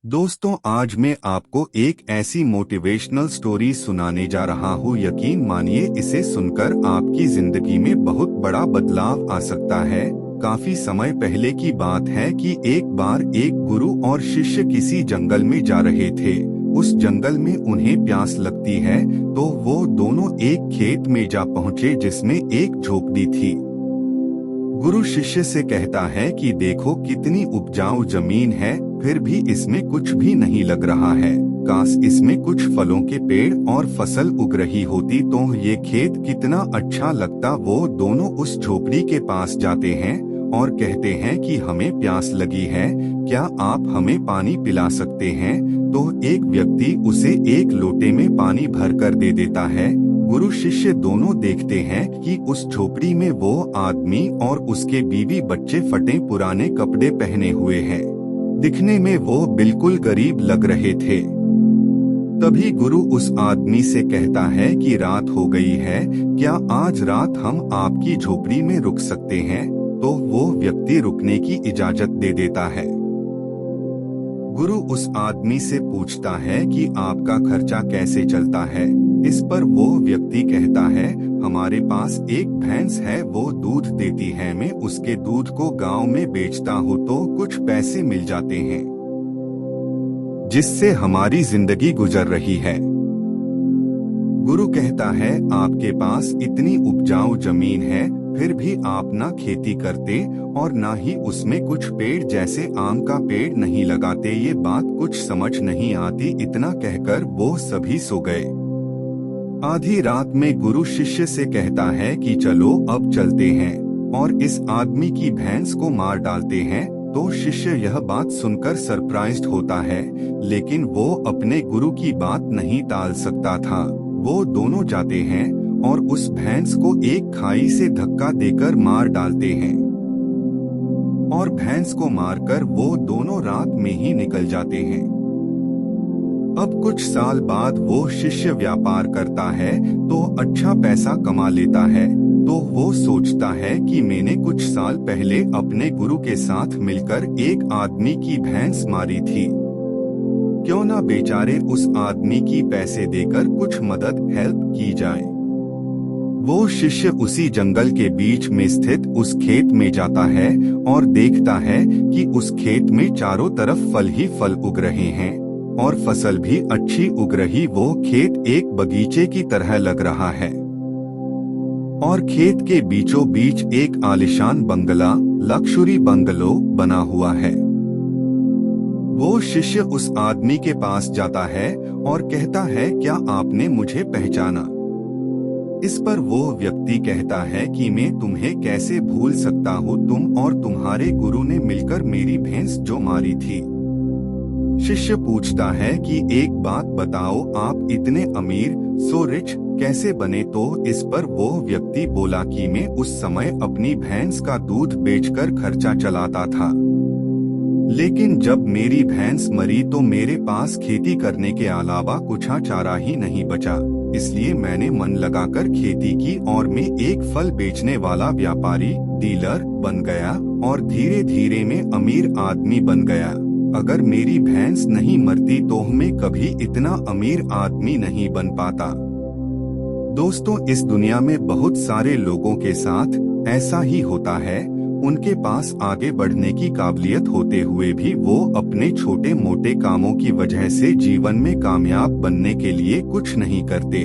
दोस्तों, आज मैं आपको एक ऐसी मोटिवेशनल स्टोरी सुनाने जा रहा हूँ। यकीन मानिए, इसे सुनकर आपकी जिंदगी में बहुत बड़ा बदलाव आ सकता है। काफी समय पहले की बात है कि एक बार एक गुरु और शिष्य किसी जंगल में जा रहे थे। उस जंगल में उन्हें प्यास लगती है, तो वो दोनों एक खेत में जा पहुँचे जिसमें एक झोपड़ी थी। गुरु शिष्य से कहता है कि देखो कितनी उपजाऊ जमीन है, फिर भी इसमें कुछ भी नहीं लग रहा है। काश इसमें कुछ फलों के पेड़ और फसल उग रही होती तो ये खेत कितना अच्छा लगता। वो दोनों उस झोपड़ी के पास जाते हैं और कहते हैं कि हमें प्यास लगी है, क्या आप हमें पानी पिला सकते हैं? तो एक व्यक्ति उसे एक लोटे में पानी भरकर दे देता है। गुरु शिष्य दोनों देखते हैं कि उस झोपड़ी में वो आदमी और उसके बीवी बच्चे फटे पुराने कपड़े पहने हुए हैं। दिखने में वो बिल्कुल गरीब लग रहे थे। तभी गुरु उस आदमी से कहता है कि रात हो गई है, क्या आज रात हम आपकी झोपड़ी में रुक सकते हैं? तो वो व्यक्ति रुकने की इजाजत दे देता है। गुरु उस आदमी से पूछता है कि आपका खर्चा कैसे चलता है? इस पर वो व्यक्ति कहता है, हमारे पास एक भैंस है, वो दूध देती है, मैं उसके दूध को गांव में बेचता हूँ तो कुछ पैसे मिल जाते हैं, जिससे हमारी जिंदगी गुजर रही है। गुरु कहता है, आपके पास इतनी उपजाऊ जमीन है, फिर भी आप ना खेती करते और ना ही उसमें कुछ पेड़ जैसे आम का पेड़ नहीं लगाते। ये बात कुछ समझ नहीं आती। इतना कहकर वो सभी सो गए। आधी रात में गुरु शिष्य से कहता है कि चलो अब चलते हैं और इस आदमी की भैंस को मार डालते हैं। तो शिष्य यह बात सुनकर सरप्राइज्ड होता है, लेकिन वो अपने गुरु की बात नहीं टाल सकता था। वो दोनों जाते हैं और उस भैंस को एक खाई से धक्का देकर मार डालते हैं और भैंस को मारकर वो दोनों रात में ही निकल जाते हैं। अब कुछ साल बाद वो शिष्य व्यापार करता है तो अच्छा पैसा कमा लेता है। तो वो सोचता है कि मैंने कुछ साल पहले अपने गुरु के साथ मिलकर एक आदमी की भैंस मारी थी, क्यों ना बेचारे उस आदमी की पैसे देकर कुछ मदद हेल्प की जाए। वो शिष्य उसी जंगल के बीच में स्थित उस खेत में जाता है और देखता है कि उस खेत में चारों तरफ फल ही फल उग रहे हैं और फसल भी अच्छी उग रही। वो खेत एक बगीचे की तरह लग रहा है और खेत के बीचों बीच एक आलीशान बंगला, लक्ष्यूरी बंगलो बना हुआ है। वो शिष्य उस आदमी के पास जाता है और कहता है, क्या आपने मुझे पहचाना? इस पर वो व्यक्ति कहता है कि मैं तुम्हें कैसे भूल सकता हूँ, तुम और तुम्हारे गुरु ने मिलकर मेरी भैंस जो मारी थी। शिष्य पूछता है कि एक बात बताओ, आप इतने अमीर, सो रिच कैसे बने? तो इस पर वो व्यक्ति बोला कि मैं उस समय अपनी भैंस का दूध बेचकर खर्चा चलाता था, लेकिन जब मेरी भैंस मरी तो मेरे पास खेती करने के अलावा कुछ चारा ही नहीं बचा। इसलिए मैंने मन लगाकर खेती की और मैं एक फल बेचने वाला व्यापारी, डीलर बन गया और धीरे धीरे मैं अमीर आदमी बन गया। अगर मेरी भैंस नहीं मरती तो मैं कभी इतना अमीर आदमी नहीं बन पाता। दोस्तों, इस दुनिया में बहुत सारे लोगों के साथ ऐसा ही होता है। उनके पास आगे बढ़ने की काबिलियत होते हुए भी वो अपने छोटे मोटे कामों की वजह से जीवन में कामयाब बनने के लिए कुछ नहीं करते।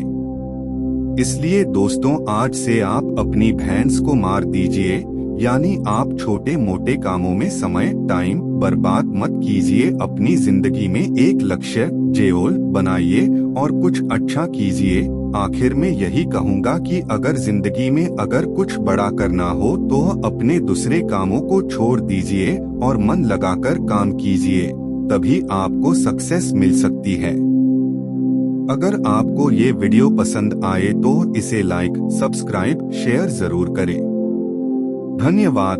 इसलिए दोस्तों, आज से आप अपनी भैंस को मार दीजिए, यानी आप छोटे मोटे कामों में समय टाइम बर्बाद मत कीजिए। अपनी जिंदगी में एक लक्ष्य गोल बनाइए और कुछ अच्छा कीजिए। आखिर में यही कहूँगा कि अगर जिंदगी में अगर कुछ बड़ा करना हो तो अपने दूसरे कामों को छोड़ दीजिए और मन लगाकर काम कीजिए, तभी आपको सक्सेस मिल सकती है। अगर आपको ये वीडियो पसंद आए तो इसे लाइक, सब्सक्राइब, शेयर जरूर करें। धन्यवाद।